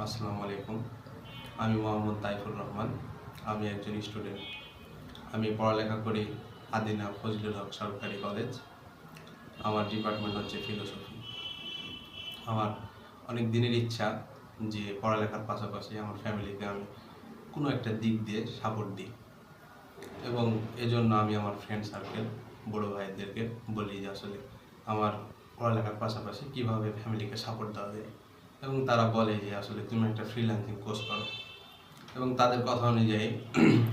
আসসালামু আলাইকুম। আমি মোহাম্মদ তাইফুর রহমান। আমি একজন স্টুডেন্ট। আমি পড়ালেখা করি আদিনা ফজলুল হক সরকারি কলেজ। আমার ডিপার্টমেন্ট হচ্ছে ফিলোসফি। আমার অনেক দিনের ইচ্ছা যে পড়ালেখার পাশাপাশি আমার ফ্যামিলিকে আমি কোনো একটা দিক দিয়ে সাপোর্ট দিই, এবং এজন্য আমি আমার ফ্রেন্ড সার্কেল, বড়ো ভাইদেরকে বলি যে আসলে আমার পড়ালেখার পাশাপাশি কীভাবে ফ্যামিলিকে সাপোর্ট দেওয়া যায়। এবং তারা বলে যে আসলে তুমি একটা ফ্রিল্যান্সিং কোর্স করো, এবং তাদের কথা অনুযায়ী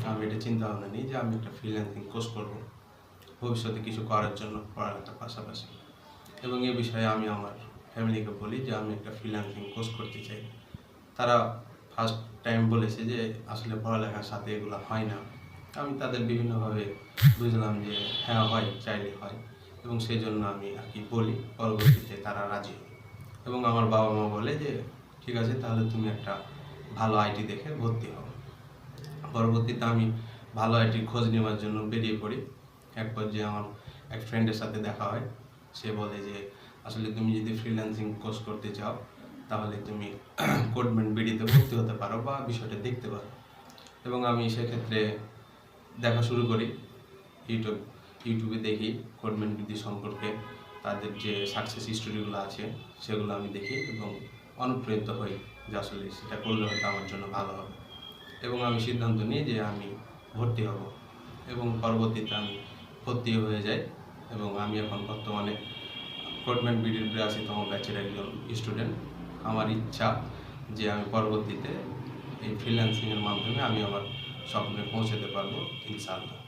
আমি এটা চিন্তা ভাবনা নিই যে আমি একটা ফ্রিল্যান্সিং কোর্স করব ভবিষ্যতে কিছু করার জন্য পড়ালেখার পাশাপাশি। এবং এ বিষয়ে আমি আমার ফ্যামিলিকে বলি যে আমি একটা ফ্রিল্যান্সিং কোর্স করতে চাই। তারা ফার্স্ট টাইম বলেছে যে আসলে পড়ালেখার সাথে এগুলো হয় না। আমি তাদের বিভিন্নভাবে বুঝলাম যে হ্যাঁ হয়, চাইলে হয়, এবং সেই জন্য আমি আর কি বলি, পরবর্তীতে তারা রাজি হয়। এবং আমার বাবা মা বলে যে ঠিক আছে, তাহলে তুমি একটা ভালো আইটি দেখে ভর্তি হও। পরবর্তীতে আমি ভালো আইটির খোঁজ নেওয়ার জন্য বেরিয়ে পড়ি। এক পর্যায়ে আমার এক ফ্রেন্ডের সাথে দেখা হয়। সে বলে যে আসলে তুমি যদি ফ্রিল্যান্সিং কোর্স করতে চাও তাহলে তুমি CodemanBDতে ভর্তি হতে পারো বা বিষয়টা দেখতে পারো। এবং আমি সেক্ষেত্রে দেখা শুরু করি। ইউটিউবে দেখি CodemanBD সম্পর্কে, তাদের যে সাকসেস স্টোরিগুলো আছে সেগুলো আমি দেখি এবং অনুপ্রাণিত হই যে আসলে সেটা করলে হয়তো আমার জন্য ভালো হবে। এবং আমি সিদ্ধান্ত নিই যে আমি ভর্তি হব, এবং পরবর্তীতে আমি ভর্তি হয়ে যাই। এবং আমি এখন বর্তমানে CodemanBDর 82তম ব্যাচের একজন স্টুডেন্ট। আমার ইচ্ছা যে আমি পরবর্তীতে এই ফ্রিল্যান্সিংয়ের মাধ্যমে আমি আমার স্বপ্নে পৌঁছাতে পারবো ইনশাআল্লাহ।